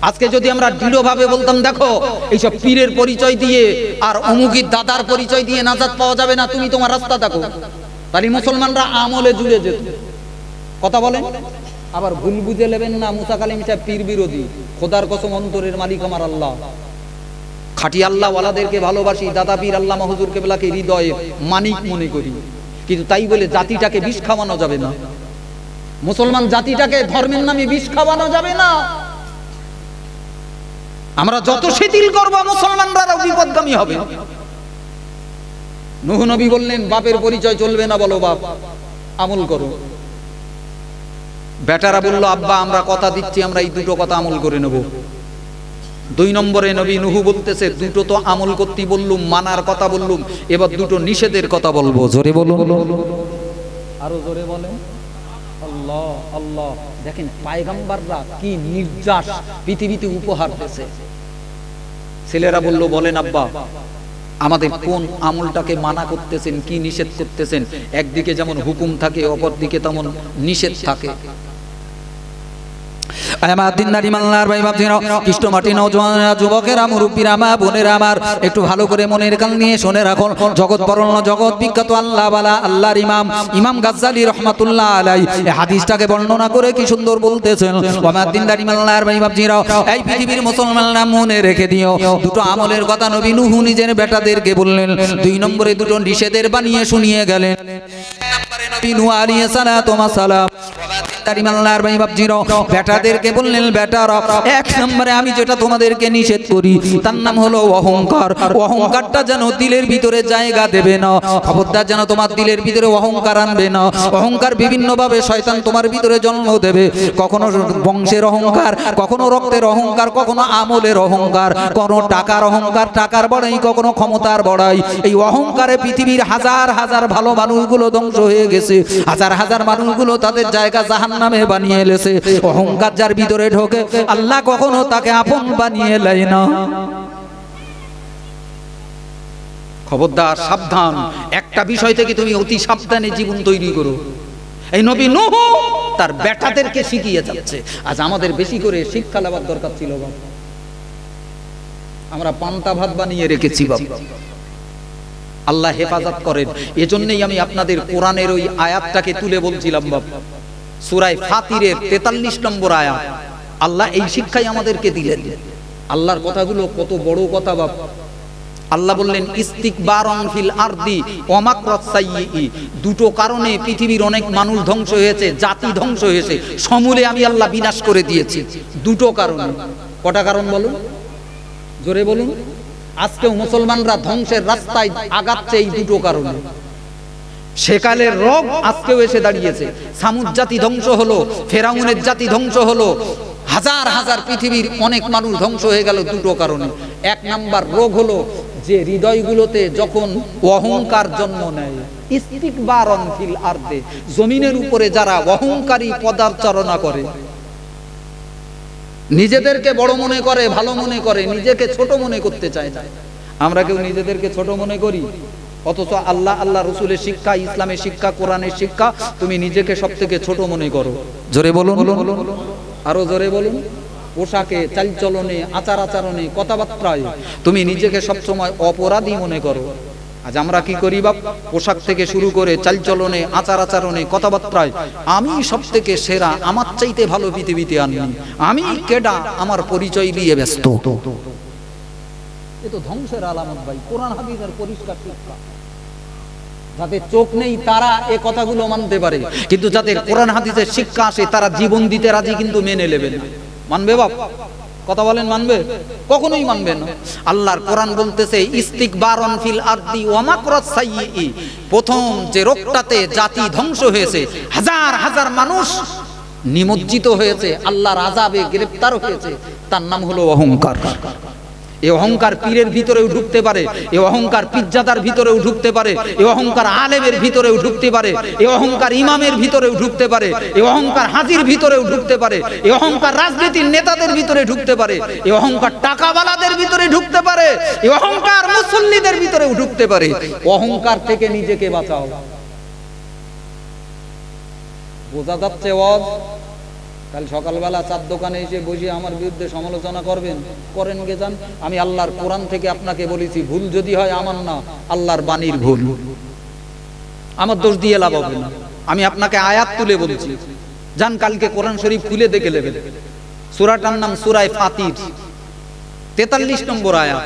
Speaker 1: আজকে যদি আমরা দৃঢ়ভাবে বলতাম, দেখো এইসব পীরের পরিচয় দিয়ে আর অমুকের দাদার পরিচয় দিয়ে নাজাত পাওয়া যাবে না, তুমি তোমার রাস্তা দেখো, তাহলে মুসলমানরা আমলে জুড়ে যেত। কথা বলেন, আবার ভুল বুঝে নেবেন না মুসা কালিম সাহেব পীর বিরোধী। খোদার কসম, অন্তরের মালিক আমার আল্লাহ, খাঁটি আল্লাহ ওয়ালাদেরকে ভালোবাসি, দাদা পীর আল্লামা হুজুর কেবলাকে হৃদয়ে মানিক মনে করি, কিন্তু তাই বলে জাতিটাকে বিষ খাওয়ানো যাবে না। মুসলমান জাতিটাকে ধর্মের নামে বিষ খাওয়ানো যাবে না। আমরা যত শিথিল করব, মুসলমানরা বিপদগামী হবে। নূহ নবী বললেন, বাপের পরিচয় চলবে না, বলো বাপ আমল করো। বেটারা বলল, আব্বা আমরা কথা দিচ্ছি, আমরা এই দুটো কথা আমল করে নেব। 2 নম্বরে নবী নূহ বলতেছে, দুটো তো আমল করতে বললুম, মানার কথা বললুম, এবার দুটো নিষেধের কথা বলবো। জোরে বলুন, আরো জোরে বলেন। আল্লাহ আল্লাহ, দেখেন পয়গম্বররা কি নির্যাস পৃথিবীতে উপহার দিয়েছে। ছেলেরা বলল, বলেন আব্বা আমাদের কোন আমলটাকে মানা করতেছেন, কি নিষেধ করতেছেন? একদিকে যেমন হুকুম থাকে, অপর দিকে তেমন নিষেধ থাকে। আমার দিনদারি মানলার ভাই বাপজিরা, কৃষ্ণমাটি নওজওয়ানেরা, যুবকেরা, মুরব্বীরা, মা বোনেরা আমার, একটু ভালো করে মনের কান নিয়ে শুনে রাখুন। জগৎ বরণ্য, জগৎ বিখ্যাত আল্লাহ বালা, আল্লাহর ইমাম গাজ্জালী রহমাতুল্লাহ আলাইহি এই হাদিসটাকে বর্ণনা করে কি সুন্দর বলতেছেন। আমার দিনদারি মানলার ভাই বাপজিরা, এই পৃথিবীর মুসলমানরা মনে রেখে দিও, দুটো আমলের কথা নবী নূহ নিজের বেটাদেরকে বললেন। 2 নম্বরে দুটো নিষেধের বানিয়ে শুনিয়ে গেলেন। নবী নূহ আলাইহিস সালাতু ওয়াস সালাম বেটাদেরকে বললেন, বেটারা 1 নম্বরে আমি যেটা তোমাদেরকে নিষেধ করি তার নাম হলো অহংকার। অহংকারটা যেন দিলের ভিতরে জায়গা দেবে না। খবরদার যেন তোমার দিলের ভিতরে অহংকার আনবে না। অহংকার বিভিন্ন ভাবে শয়তান তোমার ভিতরে জন্ম দেবে। কখনো বংশের অহংকার, কখনো রক্তের অহংকার, কখনো আমলের অহংকার, কখনো টাকার অহংকার, টাকার বড়াই, কখনো ক্ষমতার বড়াই। এই অহংকারে পৃথিবীর হাজার হাজার ভালো মানুষগুলো ধ্বংস হয়ে গেছে। হাজার হাজার মানুষগুলো তাদের জায়গা জাহান্নামে জাহান্নামে বানিয়ে লেছে। অহংকার যার ভিতরে ঢোকে আল্লাহ কখনো তাকে আপন বানিয়ে নেয় না। খবরদার, সাবধান, একটা বিষয় থেকে তুমি অতি সাবধানে জীবন তৈরি করো। এই নবী নূহ তার বেটাদেরকে শিখিয়ে যাচ্ছে। আজ আমাদের বেশি করে শিক্ষা নেওয়ার দরকার ছিল বাবা। আমরা পান্তা ভাত বানিয়ে রেখেছি বাবা। আল্লাহ হেফাজত করেন। এজন্যই আমি আপনাদের কোরআনের ওই আয়াতটাকে তুলে বলছিলাম বাবা, সূরা ফাতিরের 43 নম্বর আয়াত। আল্লাহ এই শিক্ষাই আমাদেরকে দিলেন। আল্লাহর কথাগুলো কত বড় কথা বাবা। আল্লাহ বললেন ইস্তিকবারন ফিল আরদি ওয়া মাকরাস সাইয়্যি। দুটো কারণে পৃথিবীর অনেক মানুষ ধ্বংস হয়েছে, জাতি ধ্বংস হয়েছে, সমূলে আমি আল্লাহ বিনাশ করে দিয়েছি। দুটো কারণে। কটা কারণ বলুন, জোরে বলুন। আজকেও মুসলমানরা ধ্বংসের রাস্তায় আগাচ্ছে এই দুটো কারণে। সেকালের রোগ আজকেও এসে দাঁড়িয়েছে। সামুদ জাতি ধ্বংস হলো, ফেরাউনের জাতি ধ্বংস হলো, হাজার হাজার পৃথিবীর অনেক মানুষ ধ্বংস হয়ে গেল দুটো কারণে। এক নাম্বার রোগ হলো যে হৃদয়গুলোতে যখন অহংকার জন্ম নেয়। ইস্তিকবারন ফিল আরদে, জমিনের উপরে যারা অহংকারী পদার্চনা করে, নিজেদেরকে বড় মনে করে, ভালো মনে করে, নিজেকে ছোট মনে করতে চায় না। আমরা কেউ নিজেদেরকে ছোট মনে করি, অথচ আল্লাহ আল্লাহ রসুলের শিক্ষা, ইসলামের শিক্ষা, কোরআনের শিক্ষা, তুমি নিজেকে সব থেকে ছোট মনে করো। জোরে বলুন, আরো জোরে বলুন। পোশাকে, চালচলনে, আচার আচরণে, কথাবার্তায় তুমি নিজেকে সবসময় অপরাধী মনে করো। আজ আমরা কি করি বাপ? পোশাক থেকে শুরু করে চালচলনে, আচার আচরণে, কথাবার্তায় আমি সব থেকে সেরা, আমার চাইতে ভালো পৃথিবীতে আর নেই, আমি কেডা, আমার পরিচয় দিয়ে ব্যস্ত। এ তো ধ্বংসের আলামত ভাই। কোরআন হাদিসের পরিষ্কার শিক্ষা। যাদের চোখ নেই তারা এ কথাগুলো মানতে পারে, কিন্তু যাদের কোরআন হাদিসের শিক্ষা আসে তারা জীবন দিতে রাজি, কিন্তু মেনে নেবে না। মানবে বাপ? কথা বলেন, মানবে? কখনোই মানবে না। আল্লাহর কোরআন বলতেছে ইস্তিকবারন ফিল আরদি ওয়া মাকরাস সাইয়্যি। প্রথম যে রোগটাতে জাতি ধ্বংস হয়েছে, হাজার হাজার মানুষ নিমজ্জিত হয়েছে, আল্লাহর আযাবে গ্রেফতার হয়েছে, তার নাম হলো অহংকার। এই অহংকার পীরের ভিতরেও ঢুকতে পারে, এই অহংকার পিজ্জাদার ভিতরেও ঢুকতে পারে, এই অহংকার আলেমের ভিতরেও ঢুকতে পারে, এই অহংকার ইমামের ভিতরেও ঢুকতে পারে, এই অহংকার হাজির ভিতরেও ঢুকতে পারে, এই অহংকার রাজনীতির নেতাদের ভিতরে ঢুকতে পারে, এই অহংকার টাকাওয়ালাদের ভিতরে ঢুকতে পারে, এই অহংকার মুসল্লিদের ভিতরেও ঢুকতে পারে। অহংকার থেকে নিজেকে বাঁচাও। বোঝা যাচ্ছে? ওয়াজ কাল সকালবেলা চার দোকানে এসে বসে আমার বিরুদ্ধে সমালোচনা করবেন, করেন গে যান। আমি আল্লাহর কোরআন থেকে আপনাকে বলেছি, ভুল যদি হয় আমার না, আল্লাহর বাণীর ভুল, আমার দোষ দিয়ে লাভ হবে না। আমি আপনাকে আয়াত তুলে বলছি, যান কালকে কোরআন শরীফ খুলে দেখে নেবেন। সূরাটার নাম সূরা ফাতির, 43 নম্বর আয়াত।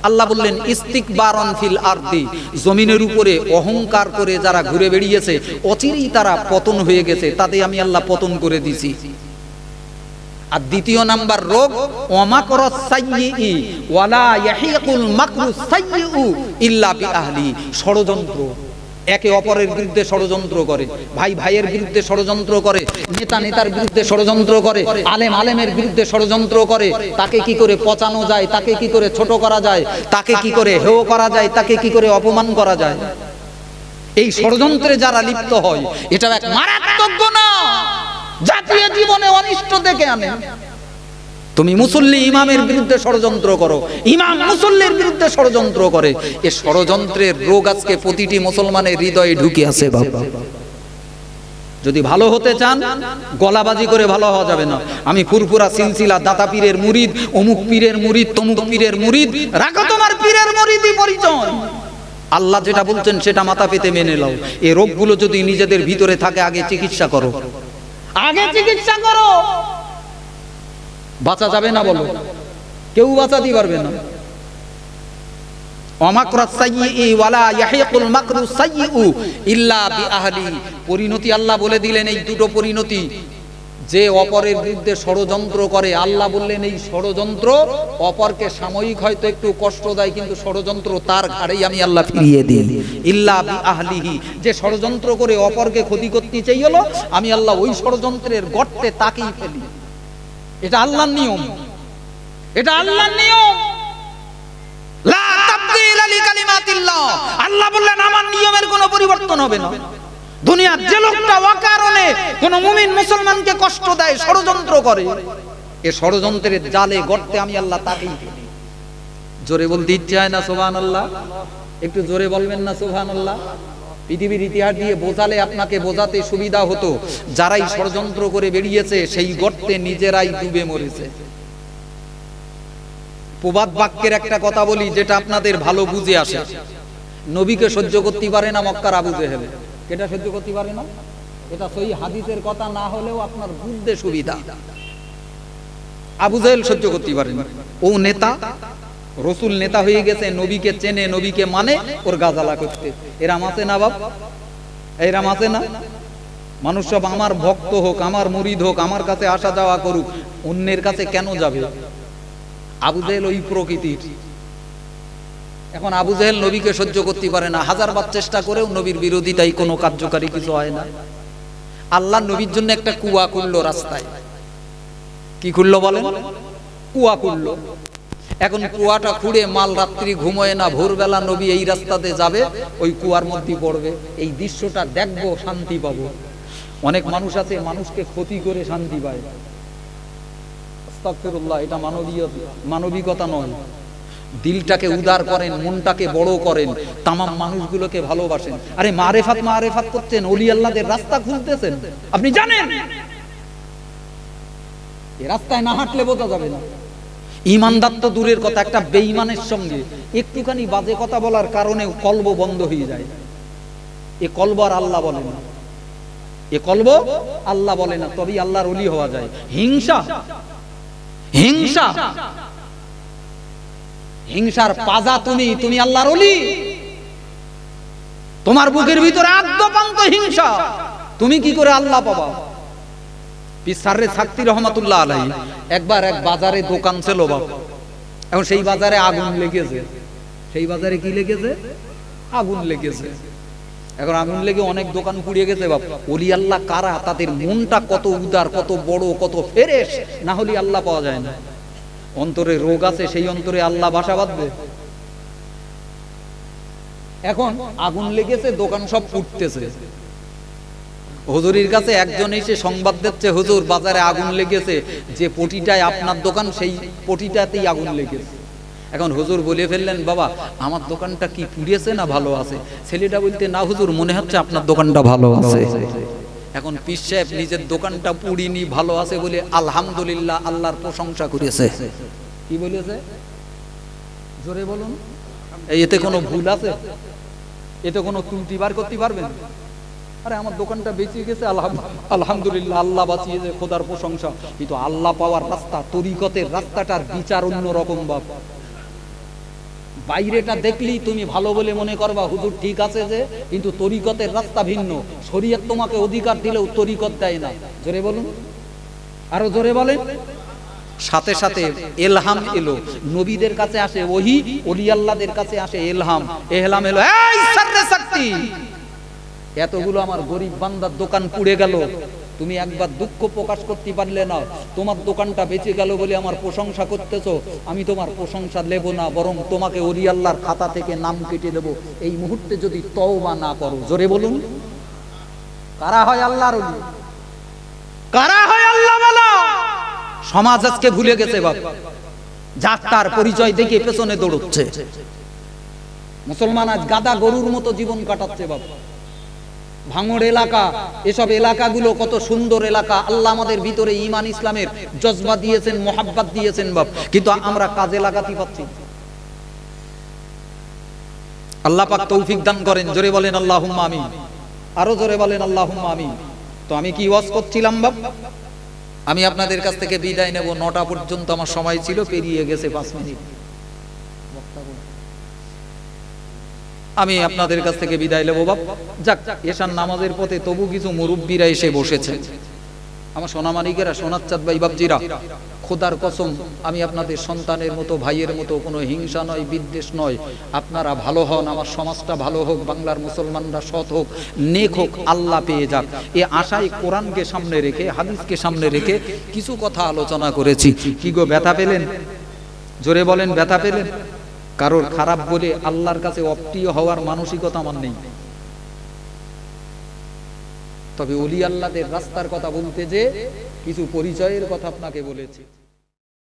Speaker 1: আল্লাহ বললেন ইস্তিকবারন ফিল আরদি, জমিনের উপরে অহংকার করে যারা ঘুরে বেরিয়েছে অচিরেই তারা পতন হয়ে গেছে, তাতে আমি আল্লাহ পতন করে দিছি। আর দ্বিতীয় নাম্বার রোগ ওয়া মাকরাস সাইয়্যি ওয়ালা ইয়াহিকুল মাকরুস সাইয়্যু ইল্লা বিআহলি। ষড়যন্ত্র, একে অপরের বিরুদ্ধে ষড়যন্ত্র করে, ভাই ভাইয়ের বিরুদ্ধে ষড়যন্ত্র করে, নেতা নেতার বিরুদ্ধে ষড়যন্ত্র করে, আলেম আলেমের বিরুদ্ধে ষড়যন্ত্র করে। তাকে কি করে পচানো যায়, তাকে কি করে ছোট করা যায়, তাকে কি করে হেয় করা যায়, তাকে কি করে অপমান করা যায়, এই ষড়যন্ত্রে যারা লিপ্ত হয়, এটা এক মারাত্মক গুনাহ, জাতীয় জীবনে অনিষ্ট ডেকে আনে। তুমি মুসল্লি ইমামের বিরুদ্ধে ষড়যন্ত্র করো, ইমাম মুসল্লির বিরুদ্ধে ষড়যন্ত্র করে, এই ষড়যন্ত্রের রোগ আজকে প্রতিটি মুসলমানের হৃদয়ে ঢুকে আছে বাবা। যদি ভালো হতে চান, গলাবাজি করে ভালো হওয়া যাবে না। আমি ফুরফুরা সিলসিলা দাতা পীরের মুরিদ, অমুক পীরের মুরিদ, তমুক পীরের মুরিদ, রাখো তোমার পীরের মুরিদি পরিচয়। আল্লাহ যেটা বলছেন সেটা মাথা পেতে মেনে নাও। এই রোগগুলো যদি নিজেদের ভিতরে থাকে, আগে চিকিৎসা করো, আগে চিকিৎসা করো। বাঁচা যাবে না বলো? কেউ বাঁচাতে পারবে না। পরিণতি আল্লাহ বলে দিলেন এই দুটো পরিণতি। যে অপরের বিরুদ্ধে ষড়যন্ত্র করে, আল্লাহ বললেন এই ষড়যন্ত্র অপরকে সাময়িক হয়তো একটু কষ্ট দেয়, কিন্তু ষড়যন্ত্র তার ঘাড়েই আমি আল্লাহ ফিরিয়ে দিই। ইল্লা বিআহলিহি, যে ষড়যন্ত্র করে অপরকে ক্ষতি করতে চাইলো, আমি আল্লাহ ওই ষড়যন্ত্রের গর্তে তাকেই ফেলি। এটা আল্লাহর নিয়ম, এটা আল্লাহর নিয়ম। লা তাবদীলা লিকালিমাতিল্লাহ, আল্লাহ বললেন আমার নিয়মের কোনো পরিবর্তন হবে না। দুনিয়ার যে লোকটা অকারণে কোন মুমিন মুসলমানকে কষ্ট দেয়, ষড়যন্ত্র করে, এ ষড়যন্ত্রের জালে গর্তে আমি আল্লাহ তাকেই ফেলি। জোরে বলতে ইচ্ছে হয় না সুবহানাল্লাহ? একটু জোরে বলবেন না সুবহানাল্লাহ? পৃথিবীর ইতিহাস দিয়ে বোঝালে আপনাকে বোঝাতে সুবিধা হতো, যারাই ষড়যন্ত্র করে বেরিয়েছে সেই গর্তে নিজেরাই ডুবে মরেছে। প্রবাদ বাক্যের একটা কথা বলি যেটা আপনাদের ভালো বুঝে আসে। নবীকে সহ্য করতে পারে না মক্কার আবু জেহেল, এটা সহ্য করতে পারে না। এটা সহি হাদিসের কথা না হলেও আপনার বুঝতে সুবিধা। আবু জেহেল সহ্য করতে পারে না, ও নেতা, রসুল নেতা হয়ে গেছে, নবীকে চেনে, নবীকে মানে, ওর গাজালা করতে। এরাম আছে না বাপ? এরাম আছে না? মানুষ সব আমার ভক্ত হোক, আমার মুরিদ হোক, আমার কাছে আসা যাওয়া করুক, অন্যের কাছে কেন যাবে? আবু জেহেল ওই প্রকৃতির। এখন আবু জেহেল নবীকে সহ্য করতে পারে না, হাজারবার চেষ্টা করেও নবীর বিরোধিতাই কোনো কার্যকারী কিছু হয় না। আল্লাহ নবীর জন্য একটা কুয়া করলো রাস্তায়। কি করলো বলেন? কুয়া করলো। এখন কুয়াটা খুঁড়ে মাল রাত্রি ঘুমোয় না, ভোরবেলা নবী এই রাস্তাতে যাবে, ওই কুয়ার মধ্যে পড়বে। এই দৃশ্যটা দেখবো, শান্তি পাবো। অনেক মানুষ আছে মানুষকে ক্ষতি করে শান্তি পায়। আস্তাগফিরুল্লাহ, এটা মানবিকতা নয়। দিলটাকে উদার করেন, মনটাকে বড় করেন, তামাম মানুষগুলোকে ভালোবাসেন। আরে মারেফাত মারেফাত করছেন, ওলি আল্লাহদের রাস্তা খুলতেছেন, আপনি জানেন এই রাস্তায় না হাঁটলে বোঝা যাবে না। ঈমানদার তো দূরের কথা, একটা বেঈমানের সঙ্গে একটুখানি বাজে কথা বলার কারণে কলব বন্ধ হয়ে যায়। এ কলব আর আল্লাহ বলে না, এ কলব আল্লাহ বলে না, তবেই আল্লাহর ওলি হওয়া যায়। হিংসা, হিংসা, হিংসার পাজা তুমি আল্লাহর ওলি। তোমার বুকের ভিতরে আদ্যপান্ত হিংসা, তুমি কি করে আল্লাহ পাবা? পিসারে সাক্তি রহমাতুল্লাহ আলাইহি একবার এক বাজারে দোকান ছিল বাপ। এখন সেই বাজারে আগুন লেগেছে। সেই বাজারে কি লেগেছে? আগুন লেগেছে। এখন আগুন লেগে অনেক দোকান পুড়িয়ে গেছে বাপ। ওলি আল্লাহ কারা? তাদের মনটা কত উদার, কত বড়, কত ফেরেশ, না হলে আল্লাহ পাওয়া যায় না। অন্তরে রোগ আছে, সেই অন্তরে আল্লাহ বাসা বাঁধবে? এখন আগুন লেগেছে, দোকান সব পুড়তেছে। হুজুরের কাছে একজন এসে সংবাদ দিচ্ছে, হুজুর বাজারে আগুন লেগেছে, যে পটিটায় আপনার দোকান সেই পটিটাতেই আগুন লেগেছে। এখন হুজুর বলে ফেললেন, বাবা আমার দোকানটা কি পুড়িয়েছে না ভালো আছে? ছেলেটা বলতে, না হুজুর মনে হচ্ছে আপনার দোকানটা ভালো আছে। এখন পীর সাহেব নিজের দোকানটা পুড়িনি, ভালো আছে বলে আলহামদুলিল্লাহ আল্লাহর প্রশংসা করেছে। কি বলেছে? জোরে বলুন। এতে কোনো ভুল আছে? এতে কোনো ত্রুটি বার করতে পারবেন? আরে আমার দোকানটা বেঁচে গেছে, আলহামদুলিল্লাহ, আল্লাহ বাঁচিয়েছে, খোদার প্রশংসা। কিন্তু আল্লাহ পাওয়ার রাস্তা, তরিকতের রাস্তাটার বিচার অন্য রকম বাপ। বাইরেটা দেখলি তুমি ভালো বলে মনে করবা, হুজুর ঠিক আছে যে, কিন্তু তরিকতের রাস্তা ভিন্ন। শরীয়ত তোমাকে অধিকার দিলেও তরিকত দেয় না। জোরে বলুন, আরো জোরে বলেন। সাথে সাথে এলহাম এলো, নবীদের কাছে আসে ওহী, ওলি আল্লাহদের কাছে আসে এলহাম। এলহাম এলো, এই সাররে শক্তি, এতগুলো আমার গরিব বান্দার দোকান পুড়ে গেল, তুমি একবার দুঃখ প্রকাশ করতে পারলে না, তোমার দোকানটা বেঁচে গেল বলে আমার প্রশংসা করতেছো। আমি তোমার প্রশংসা নেব না, বরং তোমাকে ওলি আল্লাহর খাতা থেকে নাম কেটে দেব, এই মুহূর্তে যদি তওবা না করো। জোরে বলুন, কারা হয় আল্লাহর ওলি? কারা হয় আল্লাহ ওয়ালা? সমাজ আজকে ভুলে গেছে বাপ, যার তার পরিচয় দেখে পেছনে দৌড়চ্ছে। মুসলমান আজ গাদা গরুর মতো জীবন কাটাচ্ছে বাপ। ভাঙড় এলাকা, এসব এলাকাগুলো কত সুন্দর এলাকা, আল্লাহ আমাদের ভিতরে ঈমান ইসলামের জজবা দিয়েছেন, মোহাব্বত দিয়েছেন বাপ, কিন্তু আমরা কাজে লাগাতে পারছি। আল্লাহ পাক তৌফিক দান করেন। জোরে বলেন আল্লাহুম্মা আমিন, আরো জোরে বলেন আল্লাহুম্মা আমিন। তো আমি কি ওয়াজ করছিলাম বাপ? আমি আপনাদের কাছ থেকে বিদায় নেব, 9টা পর্যন্ত আমার সময় ছিল, পেরিয়ে গেছে 5 মিনিট। আমি আপনাদের কাছ থেকে বিদায় নেব বাপ। যাক, এশার নামাজের পথে তবু কিছু মুরব্বীরা এসে বসেছে। আমার সোনামানিকেরা, সোনার চাঁদ ভাই বাপজিরা, খোদার কসম আমি আপনাদের সন্তানের মতো, ভাইয়ের মতো, কোনো হিংসা নয়, বিদ্বেষ নয়। আপনারা ভালো হন, আমার সমাজটা ভালো হোক, বাংলার মুসলমানরা সৎ হোক, নেক হোক, আল্লাহ পেয়ে যাক, এ আশায় কোরআনকে সামনে রেখে, হাদিসকে সামনে রেখে কিছু কথা আলোচনা করেছি। কি গো, ব্যথা পেলেন? জোরে বলেন, ব্যথা পেলেন? কারোর খারাপ বলে আল্লাহর কাছে অপ্রিয় হওয়ার মানসিকতা আমার নেই। তবে ওলি আল্লাহদের রাস্তার কথা বলতে যে কিছু পরিচয়ের কথা আপনাকে বলেছি।